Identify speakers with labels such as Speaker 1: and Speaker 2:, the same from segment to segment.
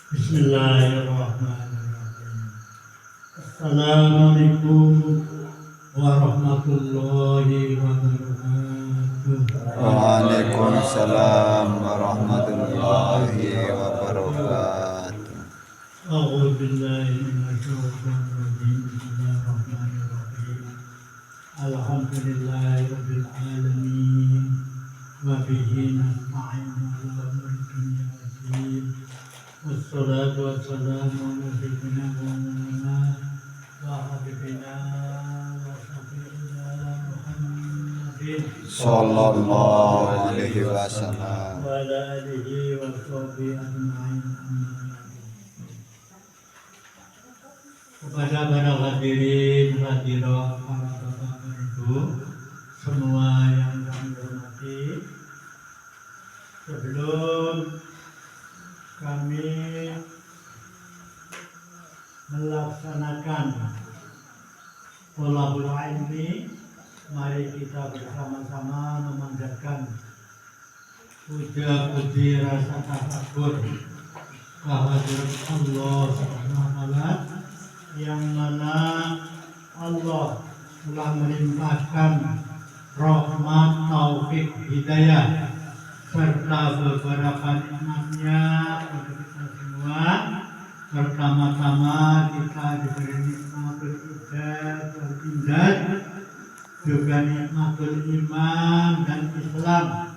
Speaker 1: Bismillahirrahmanirrahim. Assalamualaikum warahmatullahi wabarakatuh.
Speaker 2: Waalaikumsalam warahmatullahi wabarakatuh.
Speaker 1: A'udzu billahi minasyaitonir rajim. Bismillahirrahmanirrahim. Alhamdulillahirabbil alamin. Wa bihi nasta'in 'ala umuri dunya waddin. Wassalatu wassalamu ala sayyidina Muhammad wa habibina wa syafi'ina Muhammadin
Speaker 2: Sallallahu alaihi wasallam.
Speaker 1: wa ala alihi wa sahbihi ajma'in. Kepada para hadirin hadirat, para bapak ibu semua yang kami hormati, sebelum kami melaksanakan thalabul ilmi, mari kita bersama-sama memanjatkan puja-puji rasa tafakur kehadirat Allah Subhanahu wa Ta'ala, yang mana Allah telah melimpahkan rahmat, taufik, hidayah serta beberapa nikmatnya kepada kita semua. Pertama-tama kita diberi nikmatul hidayah wal imdad, juga nikmatul iman dan Islam,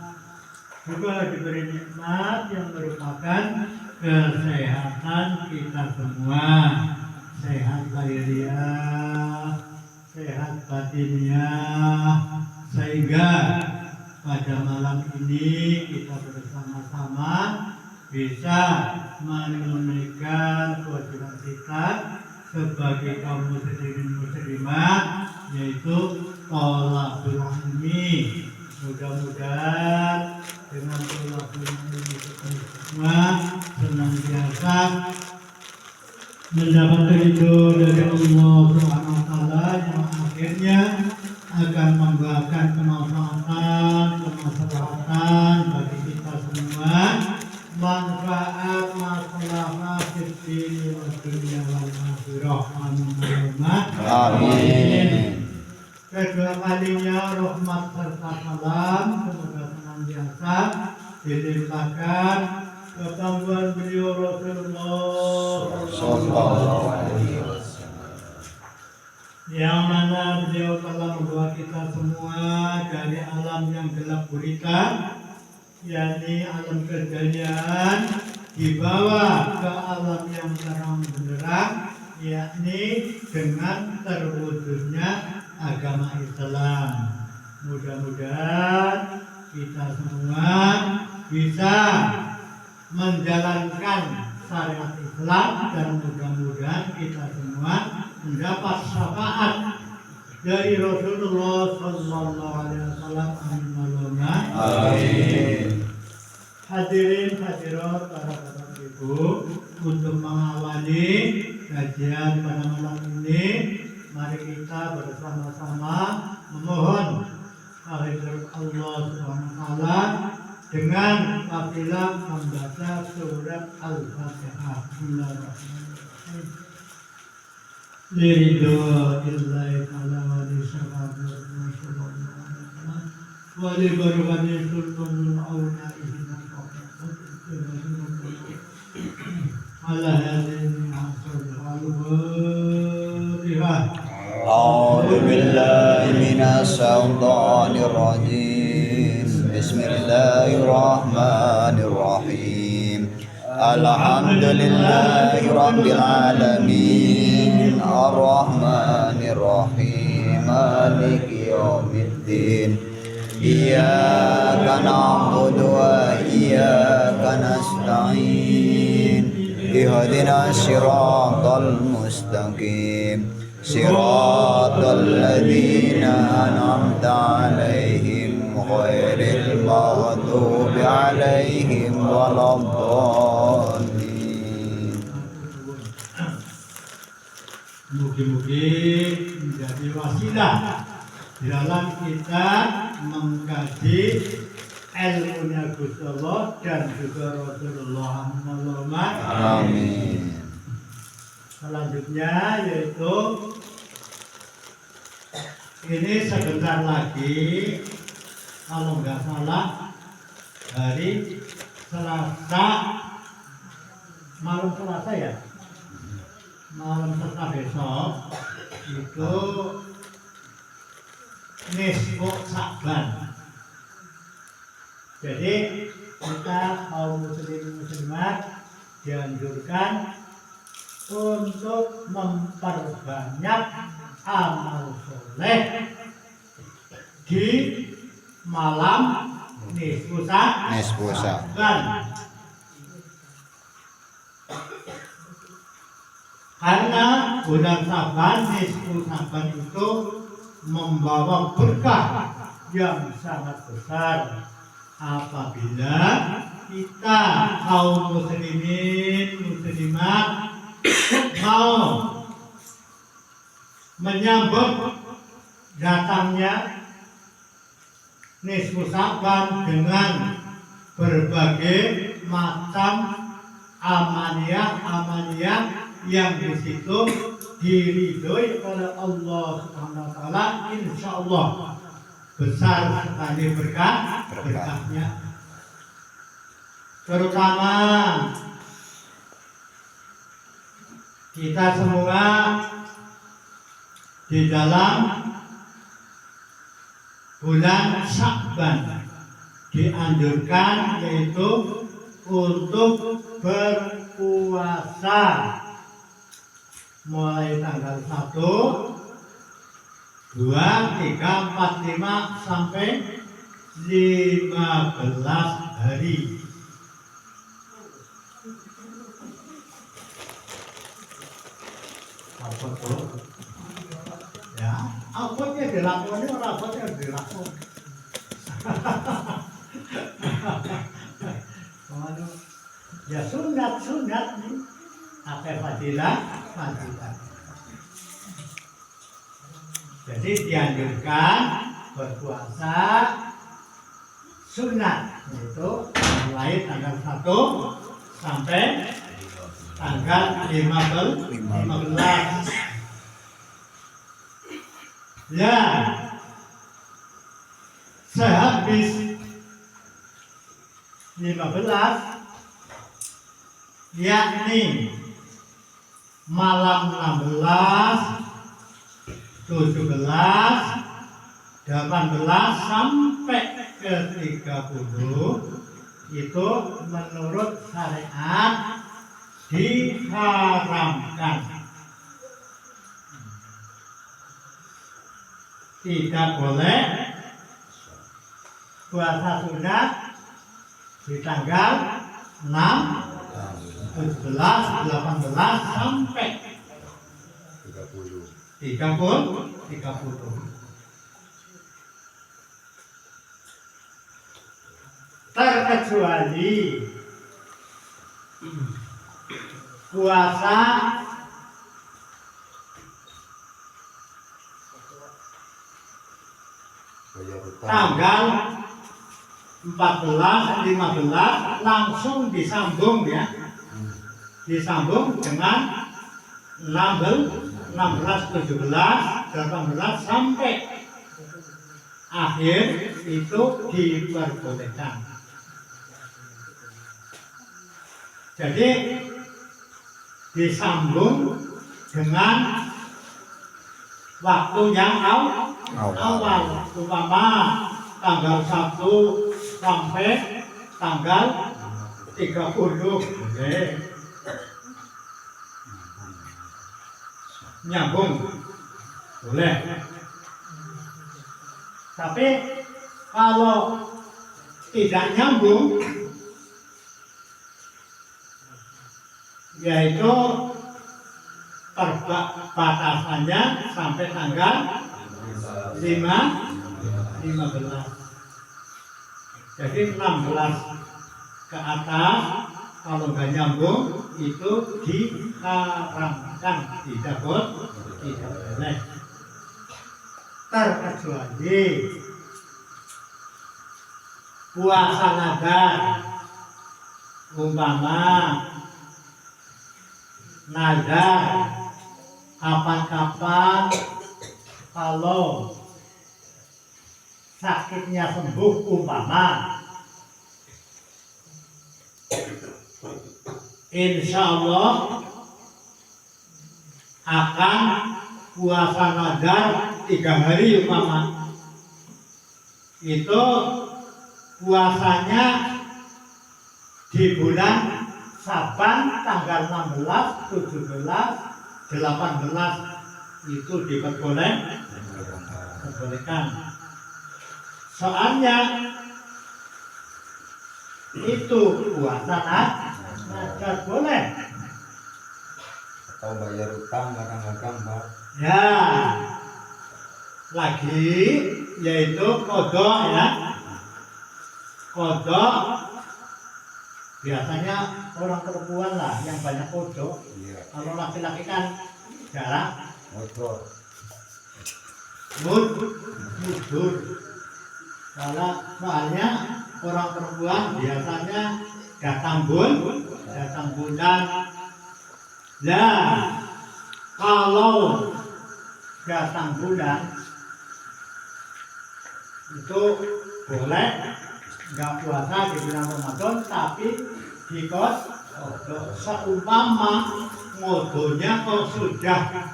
Speaker 1: juga diberi nikmat yang merupakan kesehatan kita semua, sehat lahiriah, sehat batiniah, sehingga pada malam ini kita bersama-sama bisa menunaikan kewajiban kita sebagai kaum muslimin muslimat, yaitu thalabul ilmi. Mudah-mudahan dengan thalabul ilmi kita semua senantiasa mendapat ridho dari Allah Subhanahu wa Ta'ala, yang akhirnya akan membuahkan kemaslahatan bagi kita semua, manfaat maslahah fid din wa dunya wal akhirah. Amin. Kedua kalinya rahmat serta salam semoga senantiasa dilimpahkan ketangguhan beliau Rasulullah
Speaker 2: Sallallahu alaihi wasallam.
Speaker 1: Yang mana beliau telah membawa kita semua dari alam yang gelap gulita, yakni alam kejayaan, dibawa ke alam yang terang benderang, yakni dengan terwujudnya agama Islam. Mudah-mudahan kita semua bisa menjalankan syariat Islam, dan mudah-mudahan kita semua mendapat syafaat dari Rasulullah Sallallahu Alaihi Wasallam. Amin. Hadirin hadirat, para bapak ibu, untuk mengawali kajian pada malam ini, mari kita bersama-sama memohon kehadirat Allah Subhanahu wa Ta'ala dengan kafilah membaca surat Al-Fatihah. Bismillahirrahmanirrahim. Liridho illahi ta'ala wa li syafa'ati Rasulullah wa li barakati sultanul awliya'i ala hadin al-Fatihah.
Speaker 2: A'udzu billahi minasy syaithanir rajim. Bismillahirrahmanirrahim. Alhamdulillahi rabbil alamin. Ar-Rahmanir Rahim. Maliki yaumiddin. Iyyaka na'budu wa iyyaka nasta'in. Ihdinas siratal mustaqim. Siratal ladzina an'amta 'alaihim ghairil maghdubi 'alaihim waladdallin.
Speaker 1: Mugi-mugi menjadi wasilah dalam kita mengkaji ilmunya Gusti Allah dan juga Rasulullah Allahumma
Speaker 2: Amin.
Speaker 1: Selanjutnya yaitu ini sebentar lagi kalau nggak salah hari Selasa, malam Selasa ya, malam Selasa besok itu nisfu Sa'ban. Jadi kita kaum muslimin muslimat dianjurkan untuk memperbanyak amal soleh di malam nisfu Sa'ban. Karena bulan Sa'ban, nisfu Sa'ban itu membawa berkah yang sangat besar apabila kita kaum muslimin muslimat mau menyambut datangnya nisfu Sa'ban dengan berbagai macam amaliyah yang di situ diridhoi oleh Allah Subhanahu wa taala, insyaallah besar sekali berkahnya. Terutama kita semua di dalam bulan Sya'ban dianjurkan yaitu untuk berpuasa mulai tanggal 1, 2, 3, 4, 5 sampai 15 hari. Apa tuh? Ya, apanya dilakukan orang apanya dilakukan. Ya sunat nih, apa fadilah. Jadi dianjurkan berpuasa sunat yaitu mulai tanggal 1 sampai tanggal 15. Ya, sehabis 15 yakni malam 16, 17, 18 sampai ke 30 itu menurut syariat diharamkan. Tidak boleh puasa sunat di tanggal 6, 17, 18 sampai 30. Terkecuali puasa tanggal 14, 15 langsung disambung ya. Disambung dengan 16, 17, 18 sampai akhir itu diperbolehkan. Jadi disambung dengan waktu yang awal, umpama tanggal 1 sampai tanggal 30. Nyambung boleh. Tapi kalau tidak nyambung yaitu batasannya sampai tanggal 15. Jadi 16 ke atas kalau nggak nyambung itu diharamkan, tidak boleh. Terkecuali puasa nadar umpama nadar kapan-kapan kalau sakitnya sembuh umpama insya Allah akan puasa nadar 3 hari umpama itu puasanya di bulan Saban tanggal 16, 17, 18 itu diperbolehkan. Soalnya itu puasa nadar boleh.
Speaker 2: Atau bayar utang kadang-kadang Pak.
Speaker 1: Ya, lagi yaitu kodok ya. Kodok biasanya orang perempuan lah yang banyak kodok.
Speaker 2: Iya.
Speaker 1: Kalau laki-laki kan jarang.
Speaker 2: Motor.
Speaker 1: Mudur. Kalau soalnya orang perempuan biasanya datang bulan. Nah, kalau datang bulan itu boleh nggak puasa di bulan Ramadan tapi di kos seumpama ngodonya kok sudah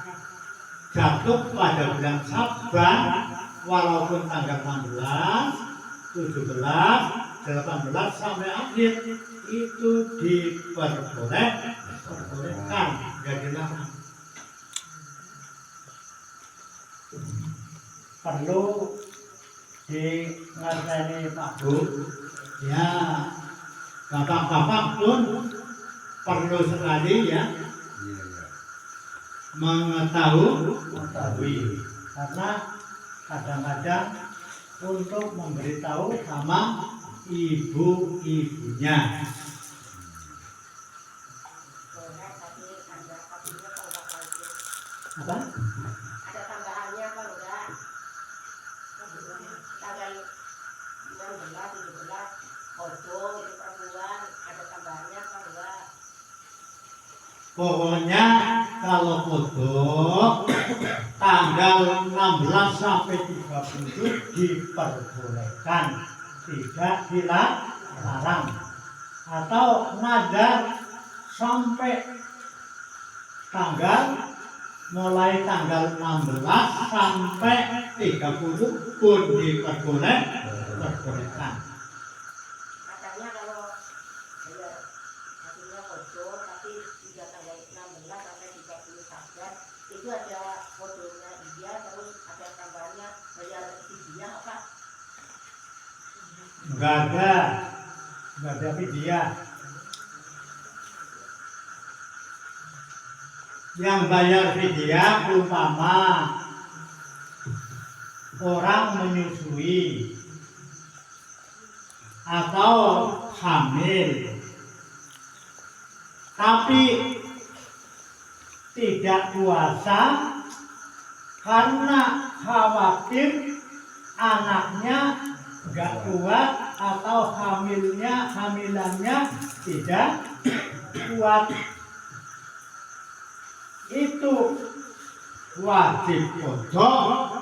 Speaker 1: jatuh pada bulan Saban walaupun tanggal 16, 17, 18 sampai akhir itu diperbolehkan nggak dilarang. Perlu ngerteni Pak Bu ya, bapak-bapak pun perlu sekali ya mengetahui karena kadang-kadang untuk memberitahu sama ibu-ibunya. Apa?
Speaker 3: Ada tambahannya apa enggak? Tanggal 16, 17, foto itu perempuan, ada tambahannya apa enggak?
Speaker 1: Pokoknya kalau kodok tanggal 16 sampai 30 diperbolehkan, tidak dilarang. Atau nadar sampai mulai tanggal 16 sampai 30 pun diperbolehkan.
Speaker 3: Katanya kalau ya, hasilnya foto tapi tidak tanggal 16 sampai 30 Saban itu ada fotonya dia terus ada tambahannya bayar fidyah apa?
Speaker 1: Enggak ada fidyah. Yang bayar fidyah umpama orang menyusui atau hamil tapi tidak puasa karena khawatir anaknya enggak kuat atau hamilannya tidak kuat, itu wajib kodok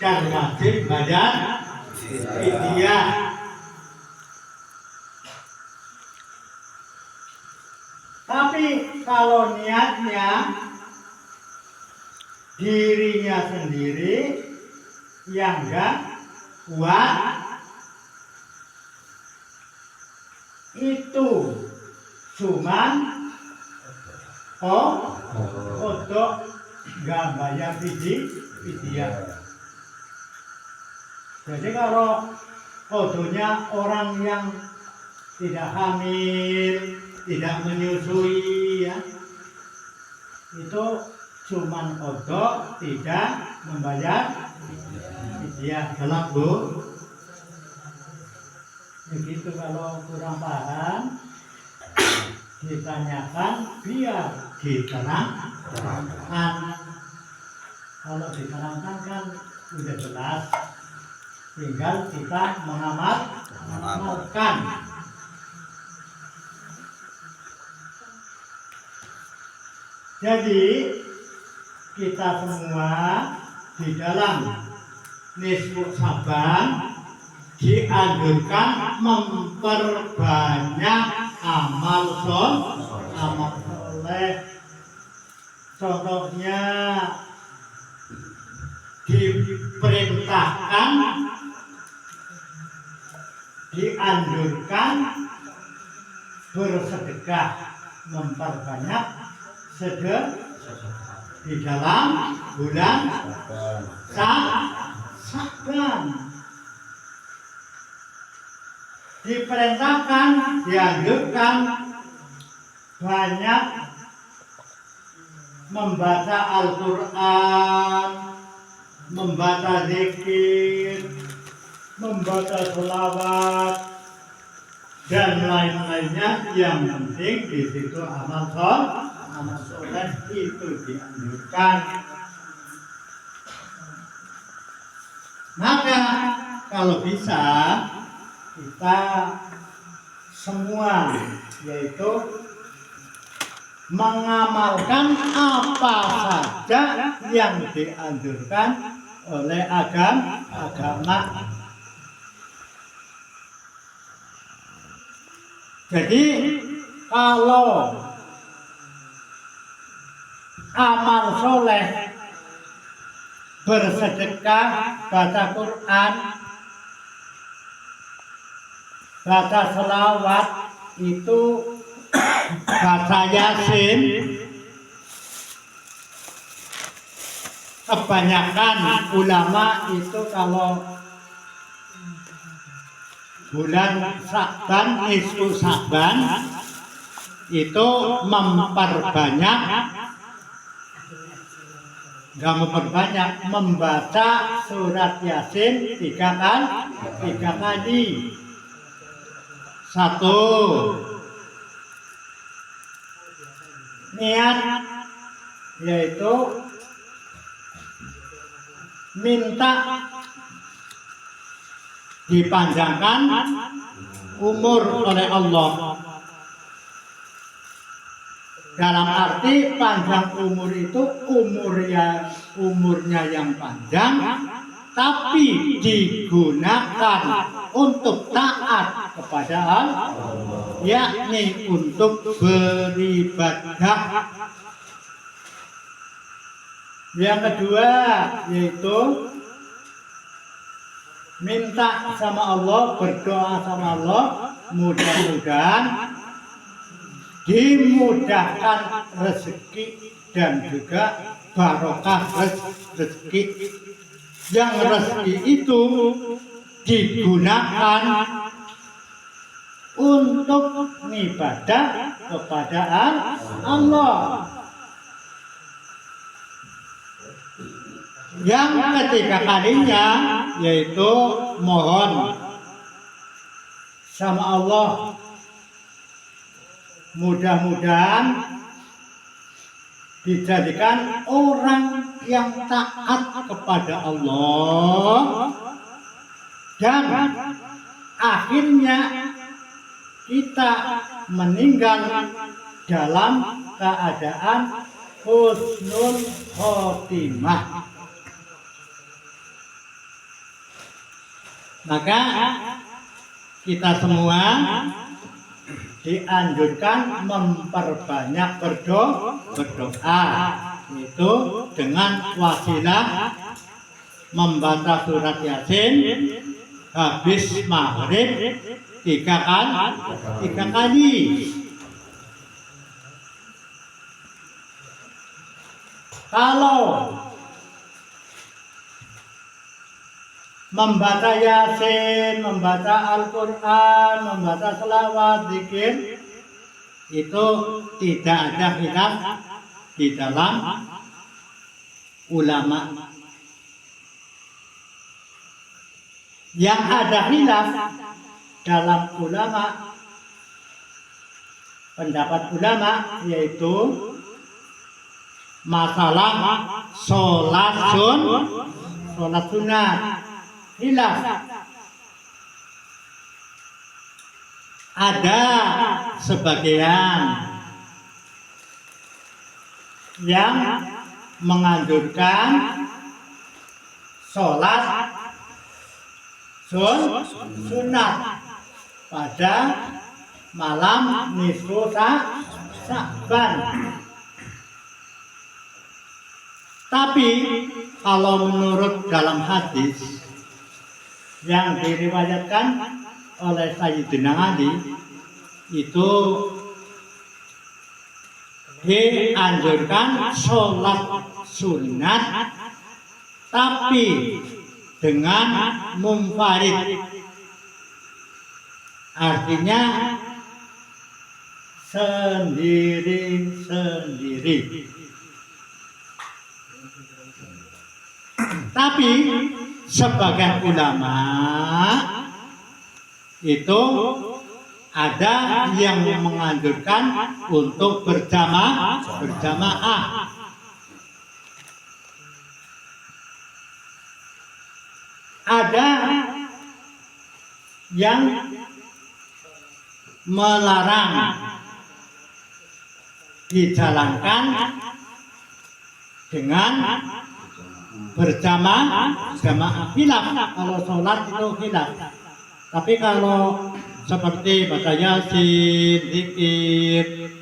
Speaker 1: dan wajib bayar fidyah. Tapi kalau niatnya dirinya sendiri yang enggak kuat, itu cuman kodok nggak bayar fidyah. Jadi kalau kodoknya orang yang tidak hamil, tidak menyusui ya, itu cuman kodok tidak membayar fidyah. Jelas Bu? Begitu. Kalau kurang paham ditanyakan biar diterangkan. Kalau diterangkan kan udah jelas, tinggal kita mengamalkan. mengamalkan. Jadi kita semua di dalam nisfu Saban dianjurkan memperbanyak amal soleh. Contohnya diperintahkan, dianjurkan bersedekah, memperbanyak sedekah di dalam bulan Saban. Diperintahkan, dianjurkan banyak membaca Al-Quran, membaca zikir, membaca sholawat, dan lain-lainnya. Yang penting di situ amal soleh itu dianjurkan. Maka kalau bisa kita semua yaitu mengamalkan apa saja yang dianjurkan oleh agama. Jadi kalau amal soleh, bersedekah, baca Quran, baca selawat, itu baca Yasin, kebanyakan ulama itu kalau bulan Saban, nisfu Saban itu membaca surat Yasin 3 kali. 1. Niat yaitu minta dipanjangkan umur oleh Allah. Dalam arti panjang umur itu umurnya yang panjang, tapi digunakan untuk taat kepada Allah, yakni untuk beribadah. Yang kedua yaitu minta sama Allah, berdoa sama Allah, mudah-mudahan dimudahkan rezeki dan juga barokah rezeki. Yang rezeki itu digunakan untuk ibadah kepada Allah. Yang ketiga kalinya yaitu mohon sama Allah, mudah-mudahan dijadikan orang yang taat kepada Allah dan akhirnya kita meninggal dalam keadaan husnul khotimah. Maka kita semua dianjurkan memperbanyak berdoa, itu dengan wasilah membaca surat Yasin habis maghrib 3 kali. Kalau membaca Yasin, membaca Al-Quran, membaca selawat, zikir, itu tidak ada khilaf di dalam ulama. Yang ada khilaf dalam ulama, pendapat ulama, yaitu masalah sholat sunat. Khilaf. ada sebagian yang menganjurkan sholat sunat pada malam nisfu Sya'ban. Tapi kalau menurut dalam hadis yang diriwayatkan oleh Sayyidina Ali itu dianjurkan sholat sunat tapi dengan munfarid, artinya sendiri-sendiri. Tapi sebagian ulama itu ada yang menganjurkan untuk berjamaah. Ada yang melarang dijalankan dengan berjamaah. Khilaf kalau sholat itu khilaf. Tapi kalau seperti baca yasin, zikir,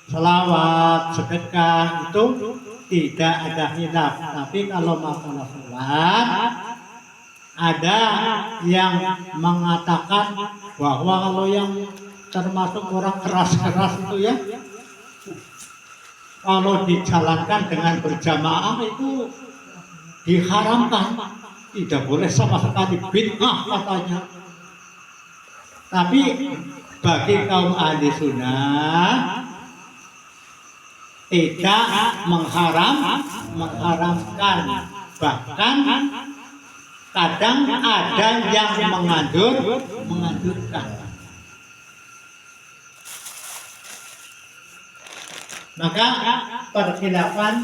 Speaker 1: selawat, sedekah itu tidak ada khilaf. Tapi kalau masalah sholat ada yang mengatakan bahwa kalau yang termasuk orang keras-keras itu ya, kalau dijalankan dengan berjamaah itu diharamkan, tidak boleh sama sekali, bid'ah katanya. Tapi bagi kaum ahli sunnah tidak mengharamkan, bahkan kadang ada yang menganjurkan. Maka perkhilafan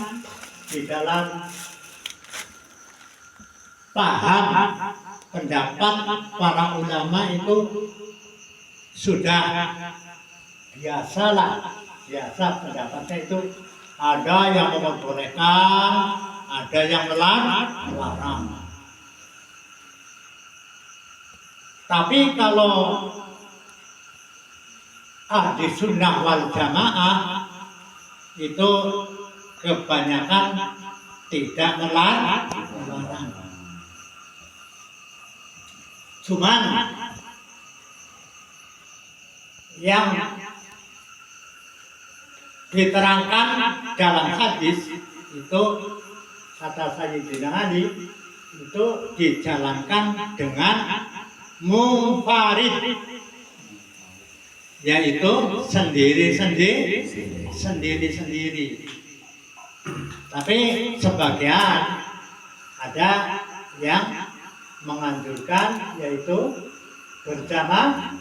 Speaker 1: di dalam paham pendapat para ulama itu sudah biasa pendapatnya itu ada yang membolehkan, ada yang melarang. Tapi kalau ahli sunnah wal jamaah itu kebanyakan tidak melarang. Cuman yang diterangkan dalam hadis itu kata Sayyidina Ali itu dijalankan dengan munfarid, yaitu sendiri-sendiri. Tapi sebagian ada yang menganjurkan yaitu berjamaah.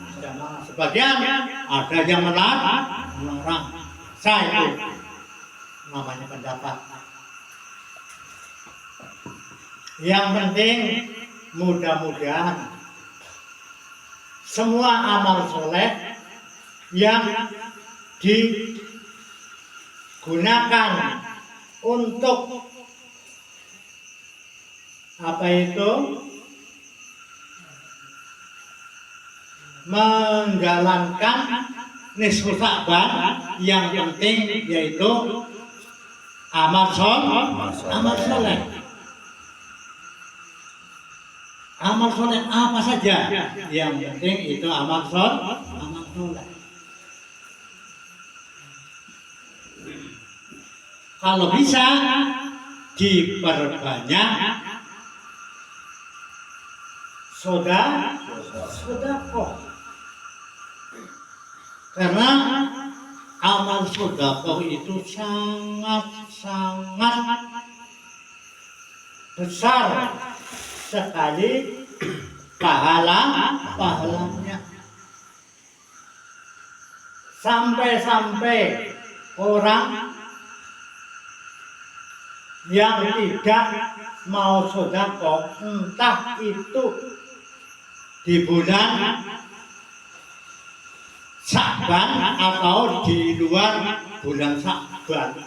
Speaker 1: Sebagian ada yang melarang. Saya itu namanya pendapat. Yang penting mudah-mudahan semua amal soleh yang digunakan untuk apa itu menjalankan nisfu Sya'ban, yang penting yaitu amal soleh. Amal soleh apa saja, yang penting itu amal soleh. Kalau bisa diperbanyak sedekah. Karena amal sedekah itu sangat besar sekali pahalanya. Sampai orang yang tidak mau sedekah, entah itu di bulan Sya'ban atau di luar bulan Sya'ban.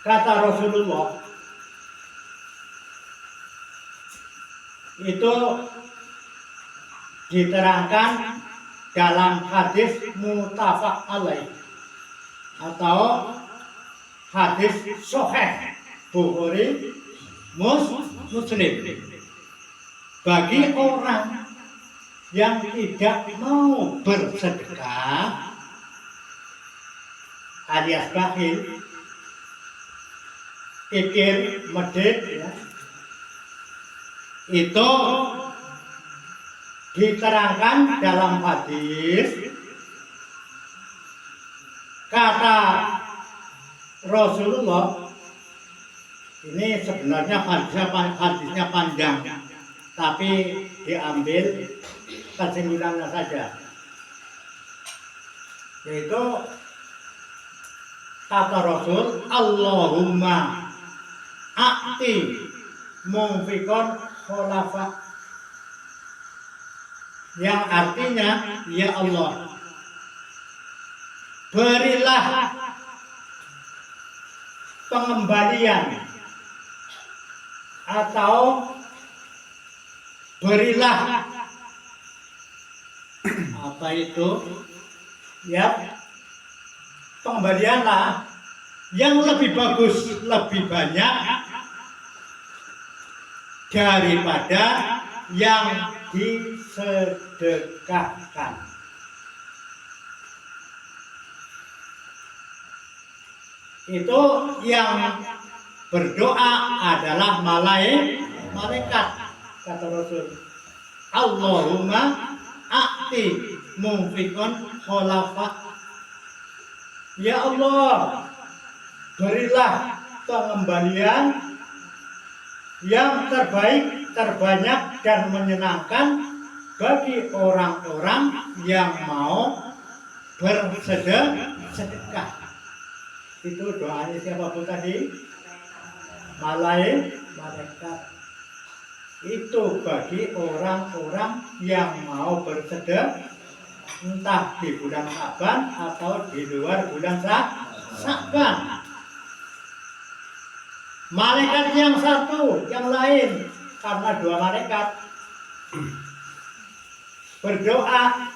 Speaker 1: Kata Rasulullah itu diterangkan dalam hadis muttafaq alaih atau hadis sahih Bukhari Muslim. Bagi orang yang tidak mau bersedekah alias bakhil, pikir medit ya, itu diterangkan dalam hadis kata Rasulullah. Ini sebenarnya hadisnya panjang, tapi diambil kesimpulannya saja, yaitu kata Rasul, Allahumma a'ti munfikon khulafa, yang artinya ya Allah, berilah pengembalian atau berilah apa itu ya, pengembalianlah yang lebih bagus, lebih banyak daripada yang disedekahkan. Itu yang berdoa adalah malaikat, kata Rasul. Allahumma a'ti munfikon khulafa, ya Allah, berilah pengembalian yang terbaik, terbanyak dan menyenangkan bagi orang-orang yang mau bersedekah. Itu doanya siapa pun tadi? Malaikat. Itu bagi orang-orang yang mau bersedekah, entah di bulan Sya'ban atau di luar bulan Sya'ban. Malaikat yang satu, yang lain, karena dua malaikat berdoa,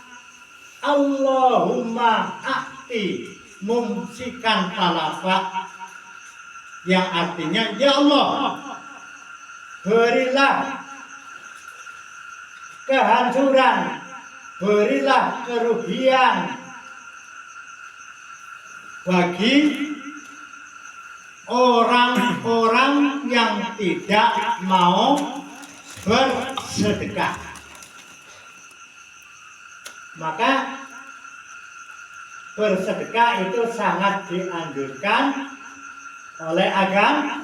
Speaker 1: Allahumma a'ti mumsikan talafa, yang artinya ya Allah, berilah kehancuran, berilah kerugian bagi orang-orang yang tidak mau bersedekah. Maka bersedekah itu sangat dianjurkan oleh agama.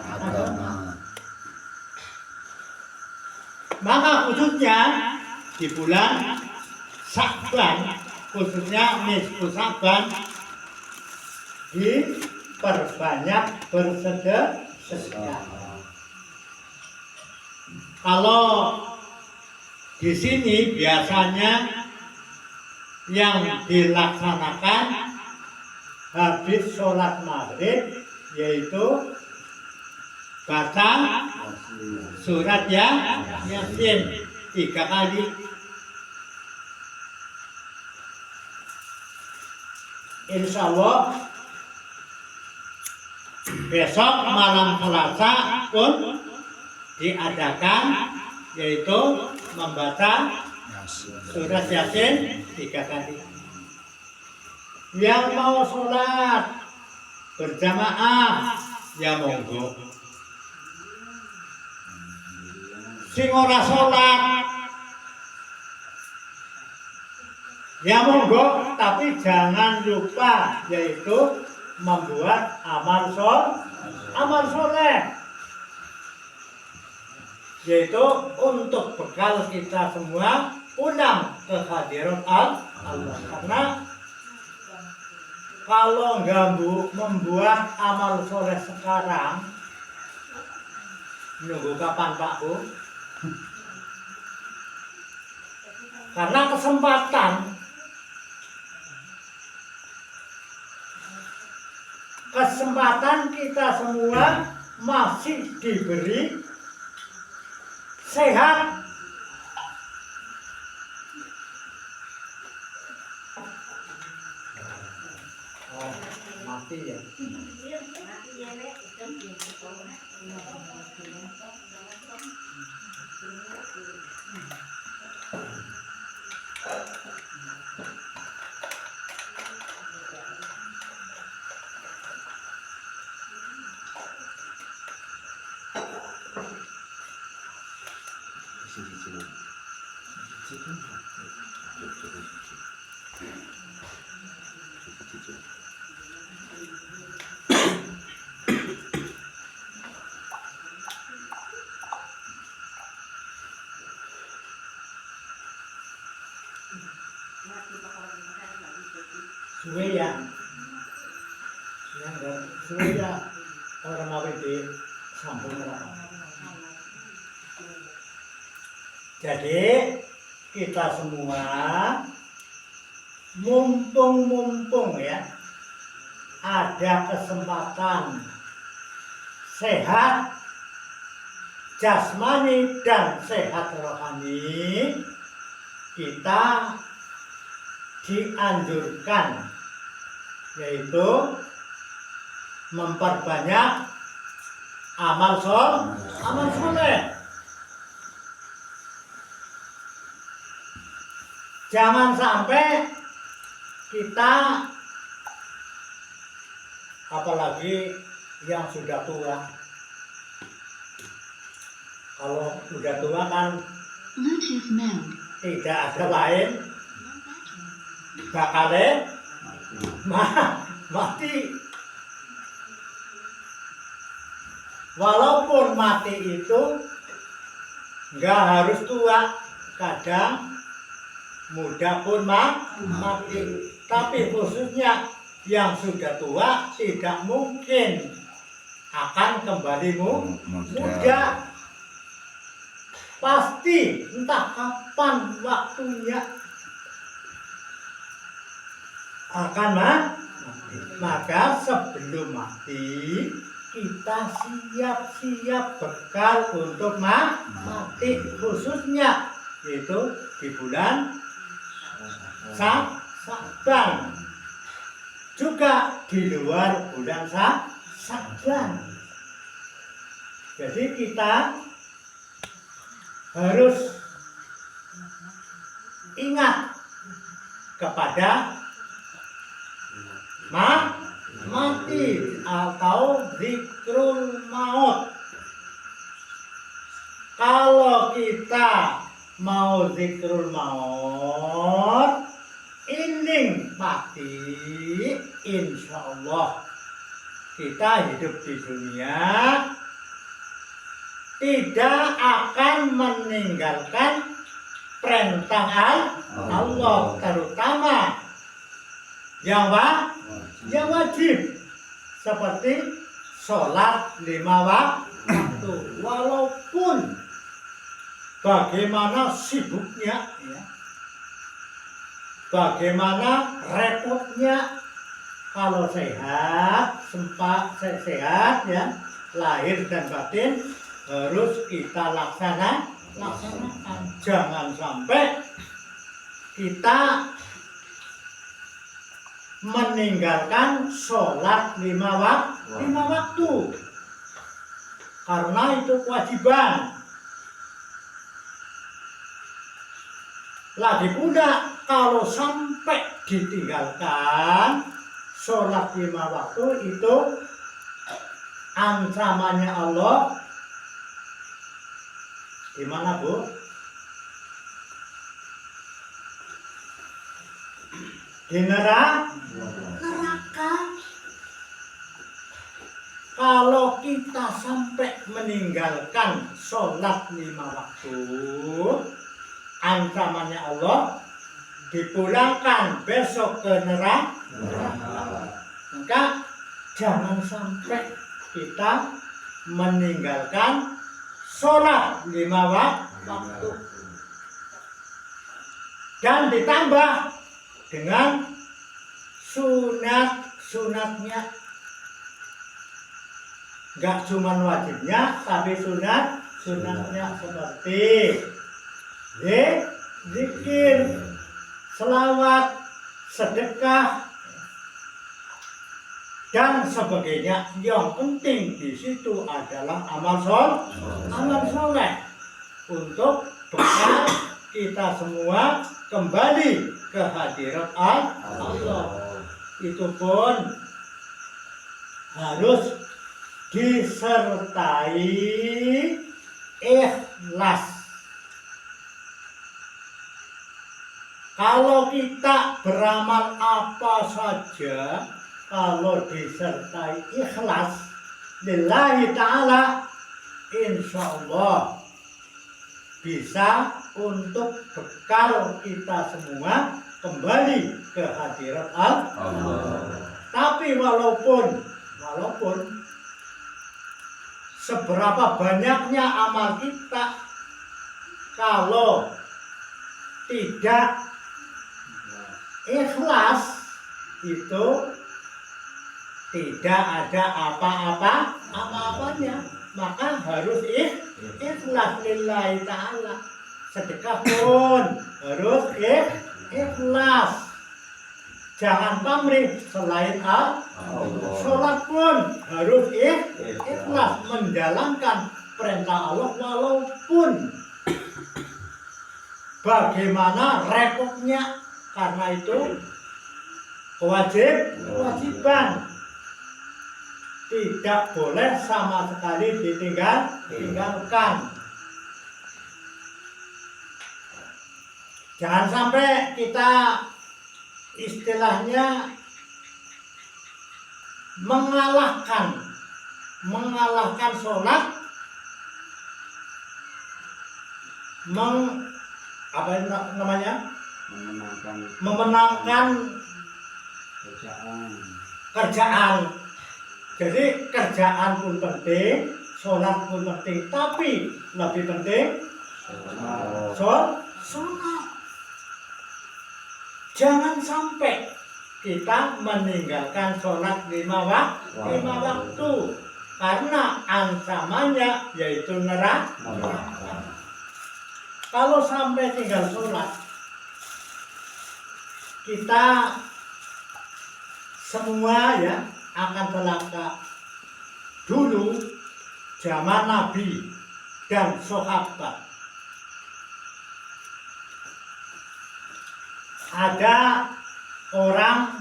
Speaker 1: Maka khususnya di bulan Sya'ban, khususnya nisfu Sya'ban, diperbanyak bersedekah. Kalau di sini biasanya yang dilaksanakan habis sholat maghrib, yaitu baca surat Yasin 3 kali. Insya Allah besok malam Selasa pun diadakan, yaitu membaca surat Yasin 3 kali. Yang mau sholat berjamaah ya monggo. Sing ora sholat ya monggo, tapi jangan lupa yaitu membuat amal soleh, yaitu untuk bekal kita semua pulang ke hadirat Allah. Karena kalau nggak membuat amal soleh sekarang, nunggu kapan Pak Bu? Karena kesempatan
Speaker 4: kesempatan kita semua masih diberi sehat. Oh, mati ya. Suwe ya, suwe ya orang awet di sambung neraka. Jadi kita semua mumpung ya ada kesempatan sehat jasmani dan sehat rohani, kita dianjurkan yaitu memperbanyak amal soleh. Jangan sampai kita, apalagi yang sudah tua, kalau sudah tua kan tidak ada lain bakalnya mati. Walaupun mati itu nggak harus tua, kadang muda pun mati. Tapi khususnya yang sudah tua tidak mungkin akan kembali muda. Pasti entah kapan waktunya akan mati. Maka sebelum mati kita siap-siap bekal untuk mati, khususnya yaitu di bulan Sya'ban, juga di luar bulan Sya'ban. Jadi kita harus ingat kepada mati atau zikrul maut. Kalau kita mau zikrul maut, ini mati, insya Allah kita hidup di dunia tidak akan meninggalkan perintah Allah, terutama yang wajib seperti sholat 5 waktu. Walaupun bagaimana sibuknya ya, bagaimana repotnya, kalau sehat, sehat ya, lahir dan batin harus kita laksanakan. Jangan sampai kita meninggalkan sholat 5 waktu, karena itu kewajiban. Lagi pula kalau sampai ditinggalkan sholat 5 waktu, itu ancamannya Allah gimana, Bu? Di neraka. Kalau kita sampai meninggalkan sholat 5 waktu, ancamannya Allah dipulangkan besok ke neraka. Maka jangan sampai kita meninggalkan sholat 5 waktu, dan ditambah dengan sunatnya Enggak cuma wajibnya, tapi sunatnya seperti zikir, selawat, sedekah, dan sebagainya. Yang penting di situ adalah amal soleh untuk bekal kita semua kembali ke hadirat Allah. Itu pun harus disertai ikhlas. Kalau kita beramal apa saja, kalau disertai ikhlas lillahi ta'ala, insya Allah bisa untuk bekal kita semua kembali ke hadirat Allah. Tapi walaupun seberapa banyaknya amal kita, kalau tidak ikhlas, itu tidak ada apa-apanya. Maka harus ikhlas lillahi ta'ala. Sedekah pun harus ikhlas. Jangan pamrih selain Allah. Sholat pun harus ikhlas menjalankan perintah Allah, walaupun bagaimana repotnya. Karena itu kewajiban tidak boleh sama sekali ditinggalkan. Jangan sampai kita istilahnya mengalahkan sholat, memenangkan kerjaan. Jadi kerjaan pun penting, sholat pun penting, tapi lebih penting sholat. Jangan sampai kita meninggalkan sholat 5 waktu, karena ancamannya yaitu neraka. Kalau sampai tinggal sholat, kita semua ya akan celaka. Dulu zaman Nabi dan sahabat, ada orang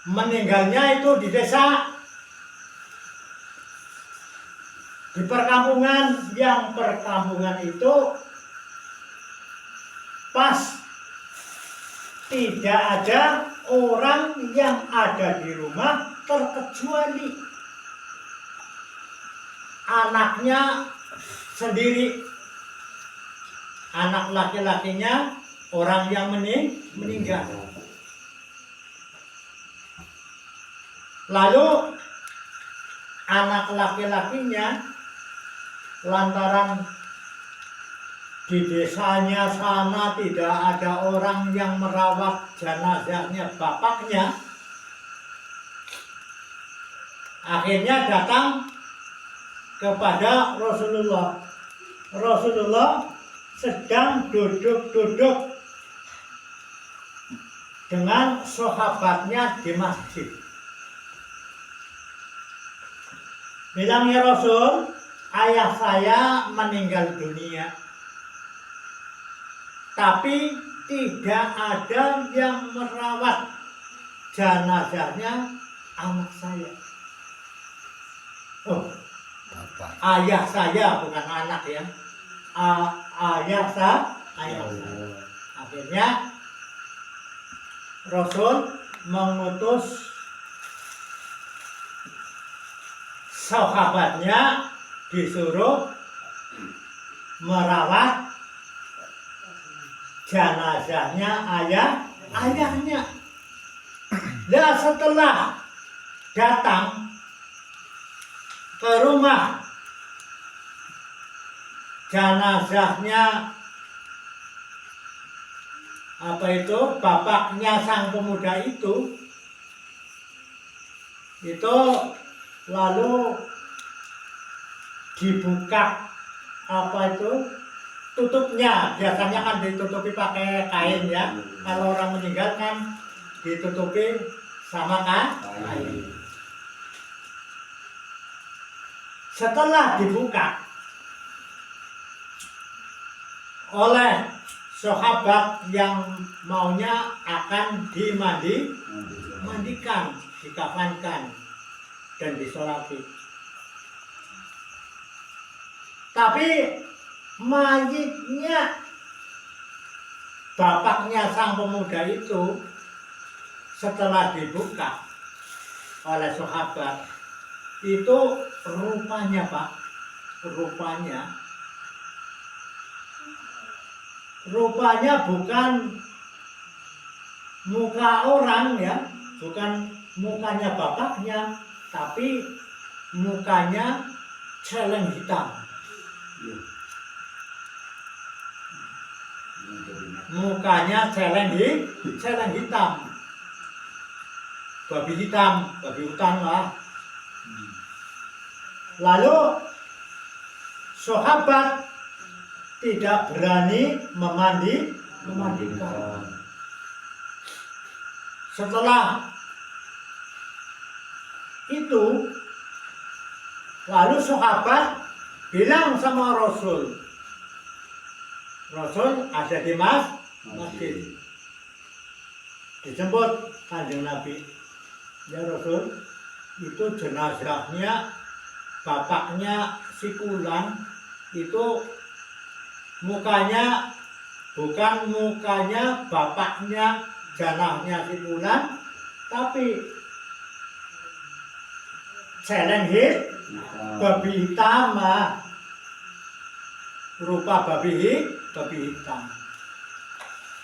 Speaker 4: meninggalnya itu di desa, di perkampungan. Yang perkampungan itu pas tidak ada orang yang ada di rumah, terkecuali anaknya sendiri, anak laki-lakinya orang yang meninggal. Lalu anak laki-lakinya lantaran di desanya sana tidak ada orang yang merawat jenazahnya bapaknya, akhirnya datang kepada Rasulullah. Rasulullah sedang duduk-duduk dengan sahabatnya di masjid. Bilang, ya Rasul, ayah saya meninggal dunia, tapi tidak ada yang merawat jenazahnya anak saya. Oh, ayah saya bukan anak ya. Ayah saya. Akhirnya Rasul mengutus sahabatnya disuruh merawat jenazahnya ayahnya. Dan setelah datang ke rumah, jenazahnya apa itu bapaknya sang pemuda itu lalu dibuka apa itu tutupnya, biasanya kan ditutupi pakai kain ya, kalau orang meninggal kan ditutupi sama kain. Setelah dibuka oleh sahabat yang maunya akan dimandikan, dikafankan dan disolati. Tapi mayitnya bapaknya sang pemuda itu setelah dibuka oleh sahabat itu rupanya Pak, rupanya bukan muka orang ya, bukan mukanya bapaknya, tapi mukanya celeng hitam. Mukanya celeng hitam. Babi hitam, babi hutan lah. Lalu sahabat tidak berani memandikan. Setelah itu lalu sahabat bilang sama Rasul ada di masjid. Dijemput Kanjeng Nabi, ya Rasul, itu jenazahnya bapaknya si Fulan itu mukanya bukan mukanya bapaknya janahnya si Fulan, tapi celeng babi hitam, rupa babi hitam.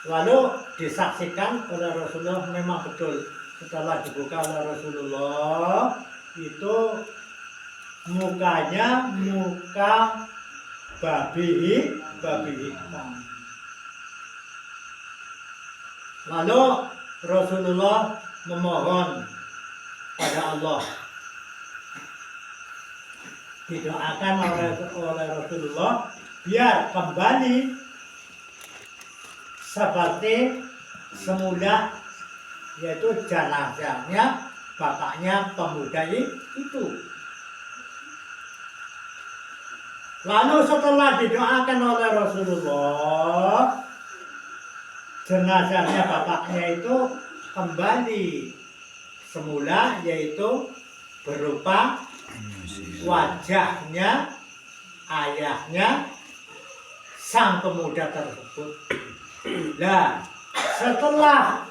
Speaker 4: Lalu disaksikan oleh Rasulullah, memang betul setelah dibuka oleh Rasulullah itu mukanya muka babi hitam. Lalu Rasulullah memohon pada Allah, didoakan oleh Rasulullah biar kembali seperti semula, yaitu jenazahnya bapaknya pemuda itu. Lalu setelah didoakan oleh Rasulullah, jenazahnya bapaknya itu kembali semula, yaitu berupa wajahnya ayahnya sang pemuda tersebut. Nah, setelah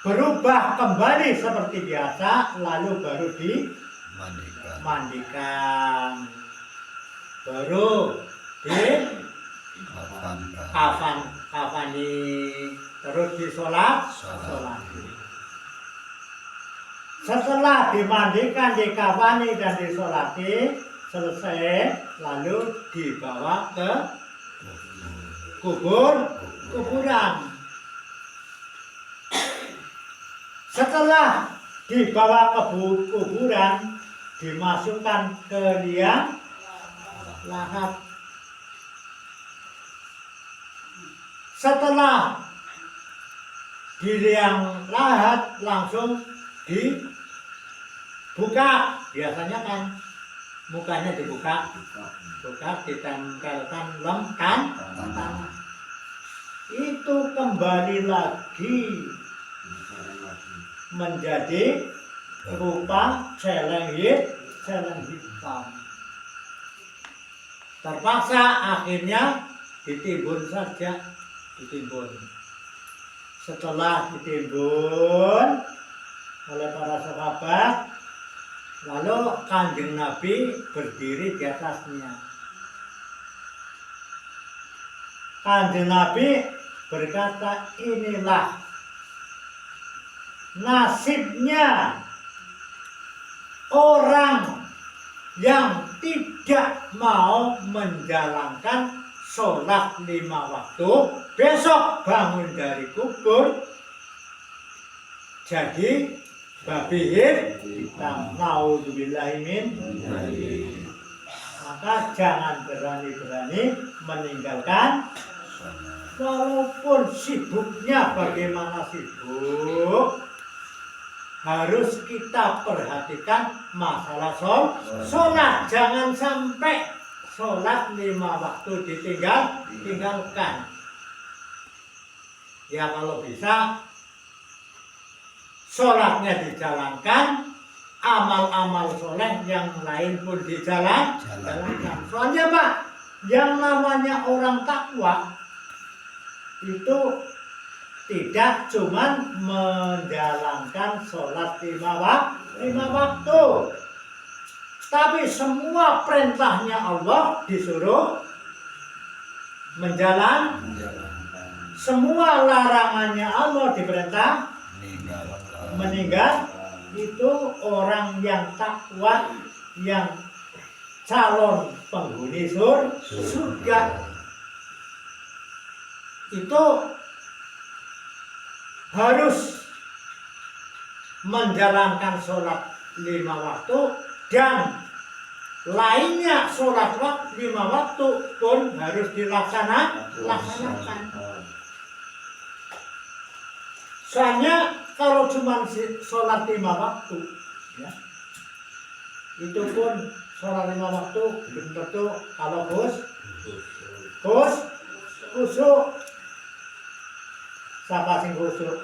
Speaker 4: berubah kembali seperti biasa, lalu baru dimandikan, baru kafani, terus disolati. Setelah dimandikan, dikafani dan disolati selesai, lalu dibawa ke kuburan. Setelah dibawa ke kuburan, dimasukkan ke liang lahat. Setelah di liang lahat langsung dibuka, biasanya kan mukanya dibuka, ditempelkan lem tanah. Itu kembali lagi menjadi rupa celeng hitam. Terpaksa akhirnya ditimbun saja, Setelah ditimbun oleh para sahabat, lalu Kanjeng Nabi berdiri di atasnya. Kanjeng Nabi berkata, inilah nasibnya orang yang tidak mau menjalankan sholat 5 waktu, besok bangun dari kubur jadi babi hitam. Naudzubillahimin. Maka jangan berani-berani meninggalkan, walaupun sibuknya bagaimana sibuk, harus kita perhatikan masalah sholat. Jangan sampai sholat 5 waktu ditinggalkan. Ya kalau bisa sholatnya dijalankan, amal-amal soleh yang lain pun dijalankan. Soalnya Pak, yang namanya orang takwa itu tidak cuma menjalankan sholat 5 waktu, tapi semua perintahnya Allah disuruh menjalankan, semua larangannya Allah diperintah meninggal. Itu orang yang takwa, yang calon penghuni surga. Itu harus menjalankan sholat 5 waktu, dan lainnya sholat 5 waktu pun harus dilaksanakan. Soalnya kalau cuma sholat 5 waktu, ya, itu pun sholat 5 waktu belum tentu kalau khusyuk. Siapa sing khusyuk?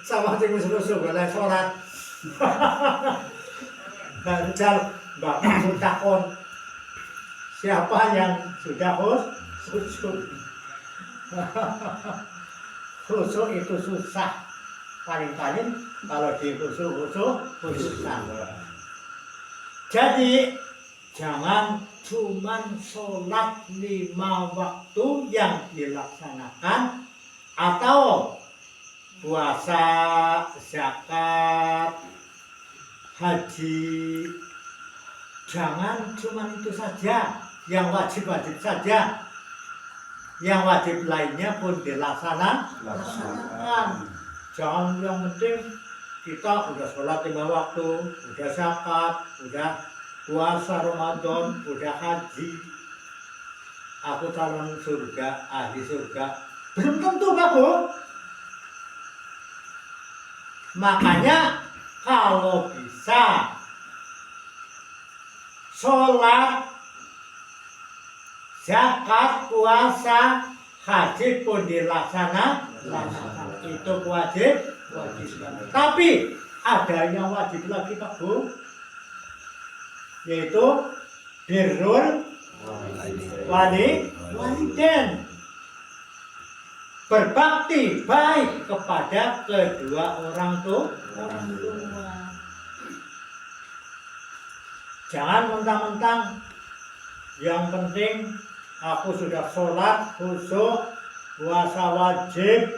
Speaker 4: Sama sing khusyuk boleh sholat. Banjal Bapak takon, siapa yang sudah khusyuk? Khusyuk itu susah, paling-paling kalau di khusyuk susah. Jadi jangan cuman sholat 5 waktu yang dilaksanakan, atau puasa, zakat, haji. Jangan cuman itu saja, yang wajib-wajib saja. Yang wajib lainnya pun dilaksanakan. Jangan yang penting kita udah sholat 5 waktu, udah zakat, udah puasa Ramadan, udah haji, aku calon surga, ahli surga. Belum tentu Pak Bu. Makanya kalau bisa sholat, zakat, puasa, haji pun dilaksanakan, itu wajib. Tapi ada yang wajib lagi Pak Bu, yaitu birrul walidain, berbakti baik kepada kedua orang tua. Jangan mentang-mentang yang penting aku sudah sholat, khusyuk, puasa wajib,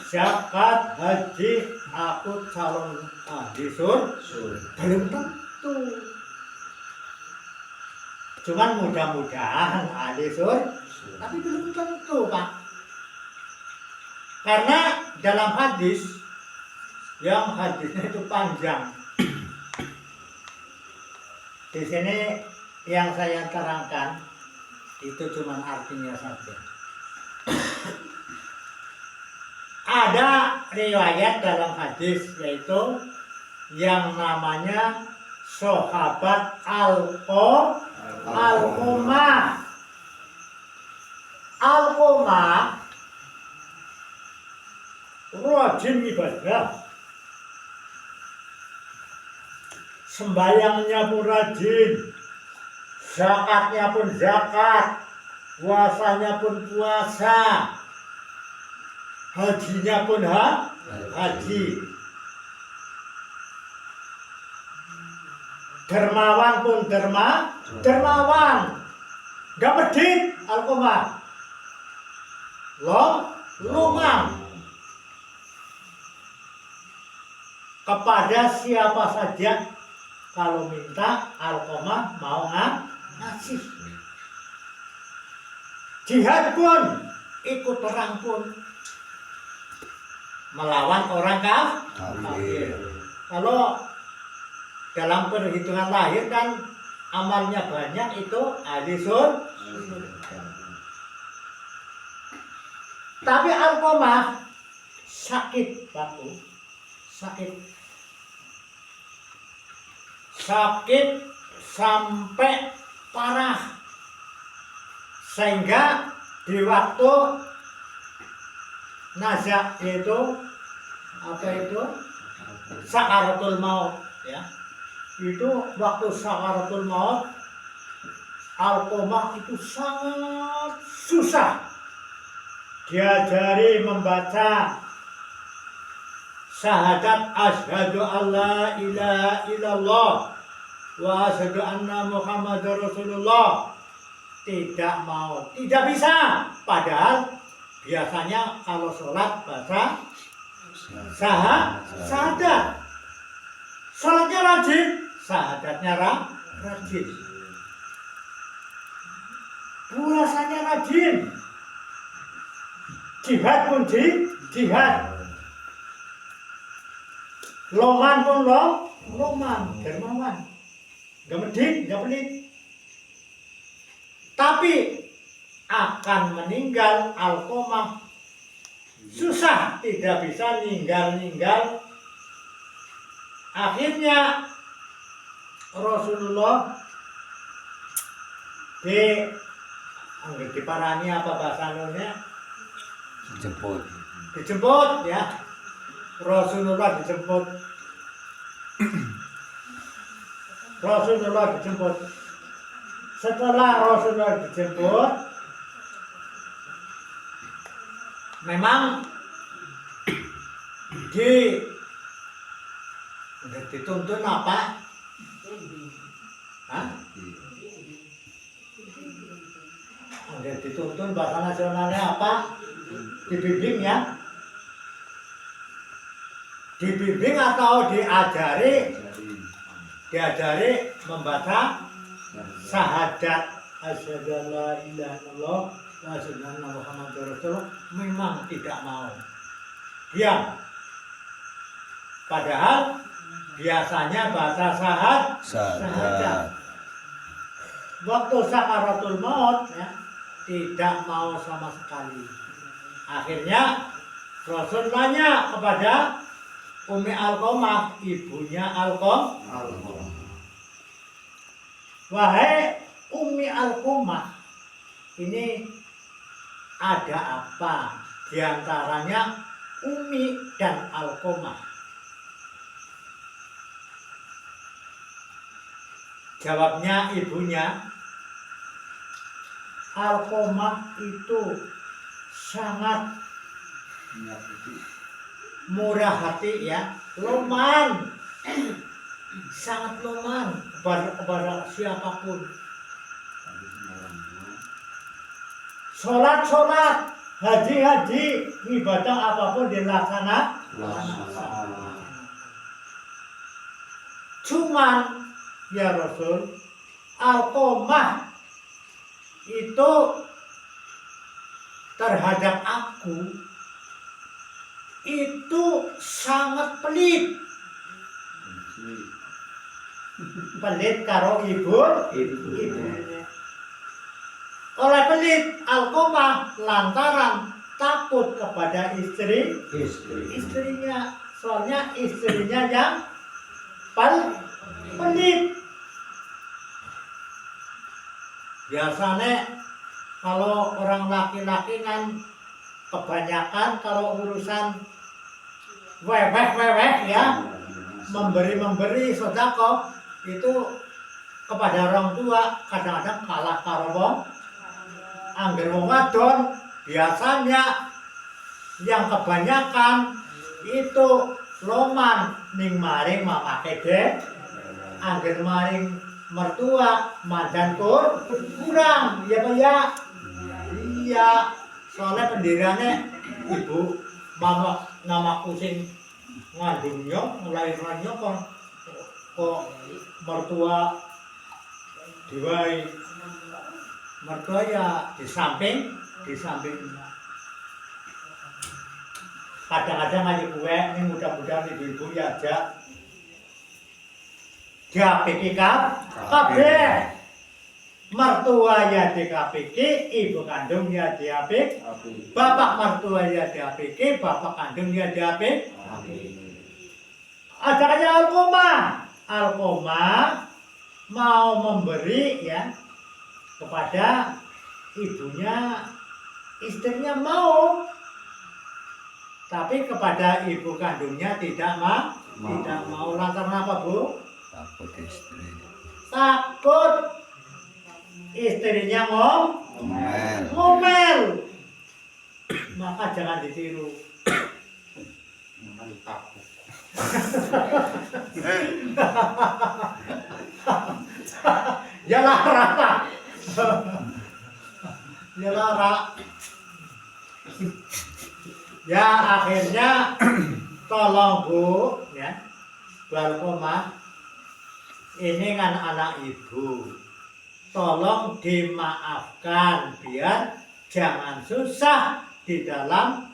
Speaker 4: zakat, haji, aku calon ahli surga. Belum tentu. Cuman mudah-mudahan ahli surga, tapi belum tentu Pak. Karena dalam hadis, yang hadisnya itu panjang. Di sini yang saya terangkan itu cuma artinya saja. Ada riwayat dalam hadis, yaitu yang namanya sahabat Alqamah. Alqamah rajin ibadah, sembayangnya pun rajin, zakatnya pun zakat, puasanya pun puasa, hajinya pun haji, dermawan pun dermawan, gak medit. Alqamah lumang kepada siapa saja. Kalau minta, Alqamah mau najis. Jihad pun, ikut perang pun melawan orang kafir. Kalau dalam perhitungan lahir kan amalnya banyak itu ahli surga. Tapi Alqamah sakit batu, sakit sampai parah, sehingga di waktu nazak itu apa itu sakaratul maut ya, itu waktu sakaratul maut Alqamah itu sangat susah diajari membaca syahadat asyhadu alla ilaha illallah wa asyhadu anna muhammadar rasulullah. Tidak mau, tidak bisa. Padahal biasanya kalau sholat baca syahadat. Sholatnya rajin, syahadatnya rajin. Puasanya rajin. Jihad pun jihad. Loman pun loman, dermawan. Gak medit, gak pelit. Tapi akan meninggal Alqamah susah, tidak bisa ninggal. Akhirnya Rasulullah diparani apa bahasa Indonesia? Dijemput ya. Rasulullah dijemput. Setelah Rasulullah dijemput, memang dituntun apa? Dituntun bahasa nasionalnya apa? Dibimbing ya? Dibimbing atau diajari membaca syahadat asyhadu alla ilaha illallah wa asyhadu anna muhammadar rasulullah. Memang tidak mau, diam. Padahal biasanya baca syahadat. Waktu sakaratul maut ya, tidak mau sama sekali. Akhirnya Rasul tanya kepada Ummi Alqamah, ibunya Alqamah. Wahai Ummi Alqamah, ini ada apa di antaranya Ummi dan Alqamah? Jawabnya ibunya, Alqamah itu sangat murah hati ya, loman, sangat loman kepada siapapun. Sholat, haji, ibadah apapun dilaksanakan. Cuman ya Rasul, Alqamah itu terhadap aku itu sangat pelit karo ibunya. Oleh pelit Alqamah lantaran takut kepada istrinya, soalnya istrinya yang pelit. Biasanya kalau orang laki-laki kan kebanyakan kalau urusan weweh ya, memberi sedekah itu kepada orang tua kadang-kadang kalah karo wong. Angger wong wadon biasanya yang kebanyakan itu loman ning maring mamake angger maring mertua mandan kurang ya Pak ya. Iya, soalnya pendirane ibu mama nama kucing ngandungnya ngelahirannya kok mertua diwai mertua ya di samping kadang-kadang aja kue ini mudah-mudahan ibu-ibu ya aja diapiki kabeh mertua ya dikapiki, ibu kandung ya diapik, bapak mertua ya diapiki, bapak kandung ya diapik. Ada kayak Alkoma mau memberi ya kepada ibunya, istrinya mau, tapi kepada ibu kandungnya tidak mau. Lantaran apa, Bu?
Speaker 2: Takut istri.
Speaker 4: Takut istrinya ngomel. Maka jangan ditiru.
Speaker 2: Takut.
Speaker 4: Ya lara. Ya lara. Ya akhirnya tolong Bu ya. Bu Alkoma, ini kan anak ibu. Tolong dimaafkan biar jangan susah di dalam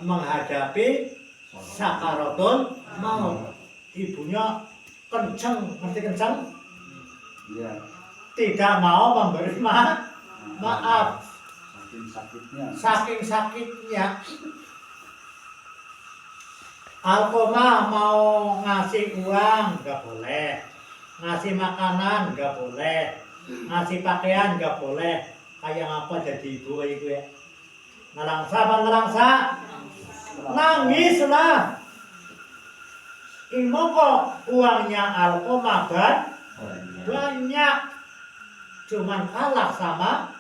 Speaker 4: menghadapi sakaratul maut. Ibunya kenceng, ngerti kenceng?
Speaker 2: Iya.
Speaker 4: Tidak mau memberi maaf. Saking sakitnya. Alkoma mau ngasih uang nggak boleh, ngasih makanan nggak boleh, ngasih pakaian nggak boleh. Kayak apa jadi ibu kayak gue? Ngelangsa, nangis lah. Imo kok uangnya Alkoma banyak, cuman kalah sama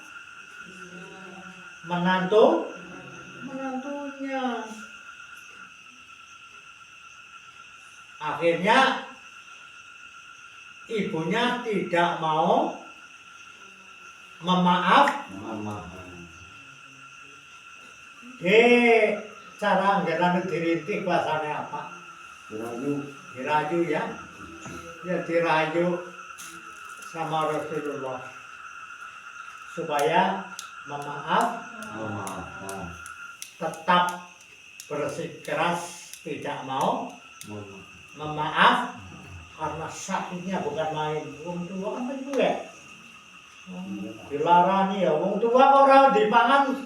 Speaker 4: menantunya. Akhirnya ibunya tidak mau memaafkan. Cara nggerane dirintik bahasanya apa? Dirayu ya. Ya dirayu sama Rasulullah supaya memaafkan. Tetap bersikeras tidak mau memaaf karena sakitnya bukan main. Wong tua kan begitu ya. Dilarani ya wong tua ora dipangan,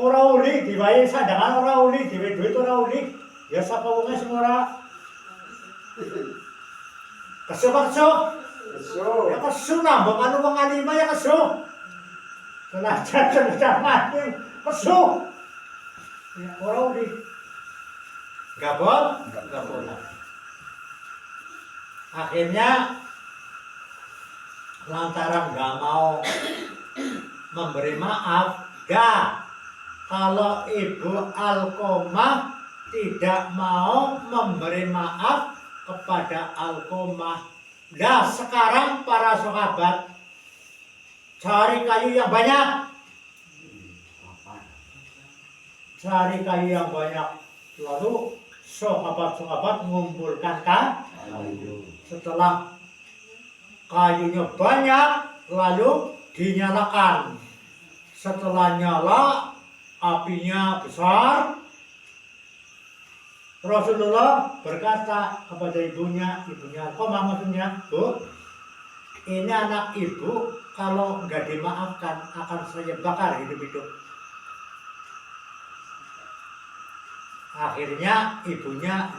Speaker 4: ora uli dibayi sandangan, ora uli diwe duit, ora uli. Ya sapa wonge sing ora kesu. Ya kesu nambah anu wong alima ya kesu. Senajan mati kesu. Ya ora uli. Enggak boleh. Akhirnya lantaran nggak mau memberi maaf, kalau Ibu Alkoma tidak mau memberi maaf kepada Alkoma, sekarang para sahabat cari kayu yang banyak, lalu sahabat-sahabat mengumpulkan kayu. Setelah kayunya banyak, lalu dinyalakan. Setelah nyala, apinya besar. Rasulullah berkata kepada ibunya Alkoma maksudnya, Bu, ini anak ibu kalau nggak dimaafkan akan saya bakar hidup-hidup. Akhirnya ibunya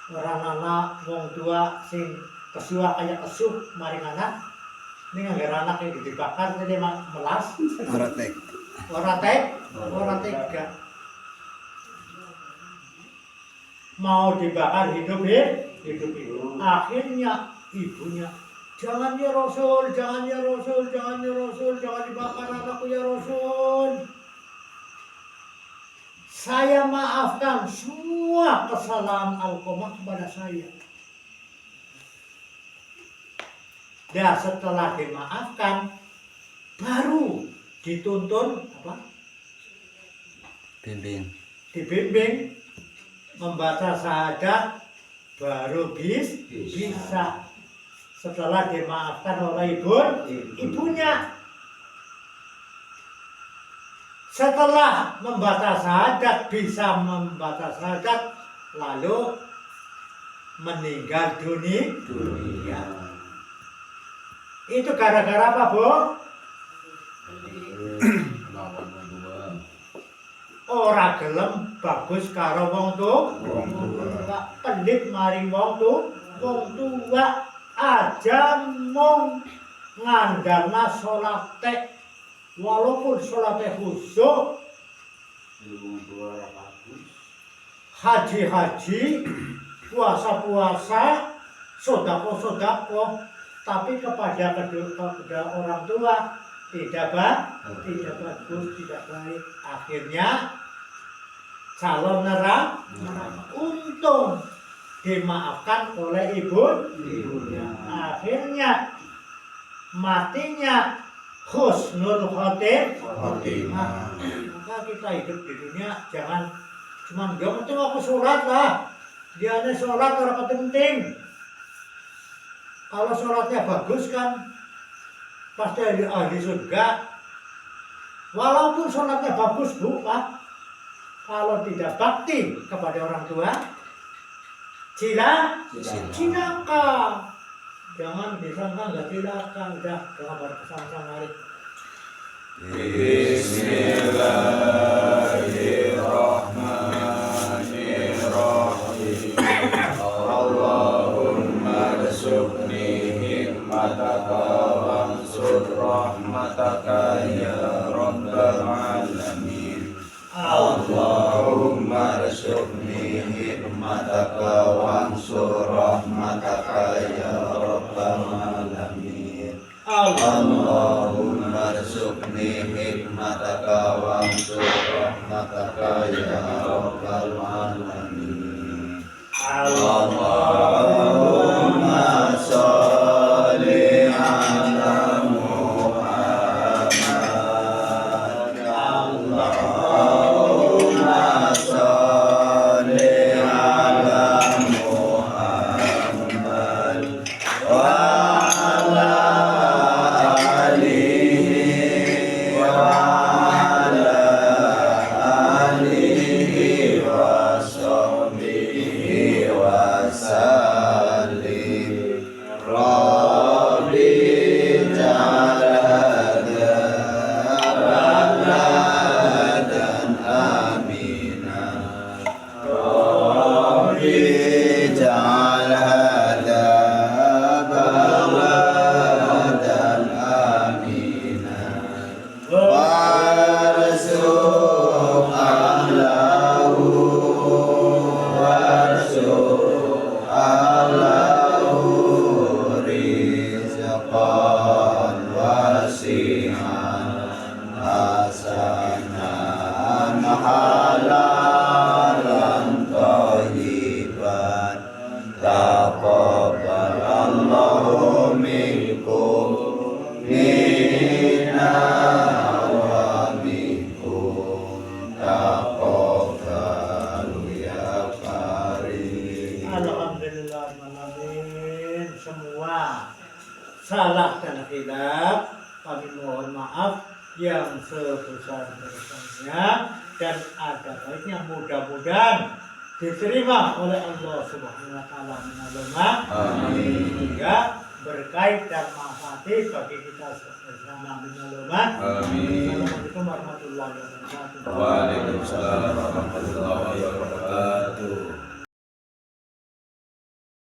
Speaker 4: orang anak wong tua sing kesuah kayak kesuh maring anak ini nganggar anak yang dibakar jadi melas ora tega mau dibakar hidup. Akhirnya ibunya, jangan ya Rasul, jangan dibakar anakku ya Rasul. Saya maafkan semua kesalahan Alkoma kepada saya. Dan setelah dimaafkan, baru dituntun apa? Dibimbing membaca syahadat, baru bisa. Setelah dimaafkan oleh ibunya. Setelah membaca syahadat, bisa membaca syahadat, lalu meninggal dunia. Itu gara-gara apa, Bu? Ora gelem bagus karo wong tua, pelit mari wong tua aja mung ngandalna salate, walaupun salate khusyuk, haji, puasa, sodako, tapi kepada orang tua tidak bagus, tidak baik. Akhirnya calon neraka untung dimaafkan oleh ibunya. Akhirnya matinya husnul khotimah. Maka kita hidup di dunia jangan cuma gak penting aku sholat lah. Dia ada sholat orang penting. Kalau sholatnya bagus kan pasti ahli surga. Walaupun sholatnya bagus, Bu, Pak, kalau tidak bakti kepada orang tua, cilaka. Jangan disangka nggak cilaka. Udah, jangan bersama-sama hari.
Speaker 2: Bismillahirrahmanirrahim. Allahumma rizukni hikmataka wansur rahmataka ya rabbal alamin. Allahumma rizukni hikmataka wansur rahmataka ya rabbal alamin. Allahumma rizukni hikmataka wansur rahmataka ya rabbal alamin. Allahumma sholli ala Muhammad. Allahumma sholli ala Muhammad wa ala alihi wa ala alihi wa sahbihi wa sallim. Rabbi ja'al hadha baladan amina. Rabbi ja'al hadha baladan amina. Warzuq ahlahu rizqan wasi'an hasanan halalan thayyiban. Taqabbalallahu minkum minna wa minkum taqabbalu ya karim.
Speaker 4: Alhamdulillahirrahmanirrahim. Semua salah dan khilaf kami mohon maaf yang sebesar-besarnya, dan ada baiknya mudah-mudahan diterima oleh Allah Subhanahu wa taala minallah.
Speaker 2: Amin.
Speaker 4: Sehingga berkait dan manfaati bagi kita bersama minallah.
Speaker 2: Amin.
Speaker 4: Assalamualaikum warahmatullahi wabarakatuh.
Speaker 2: Waalaikumsalam.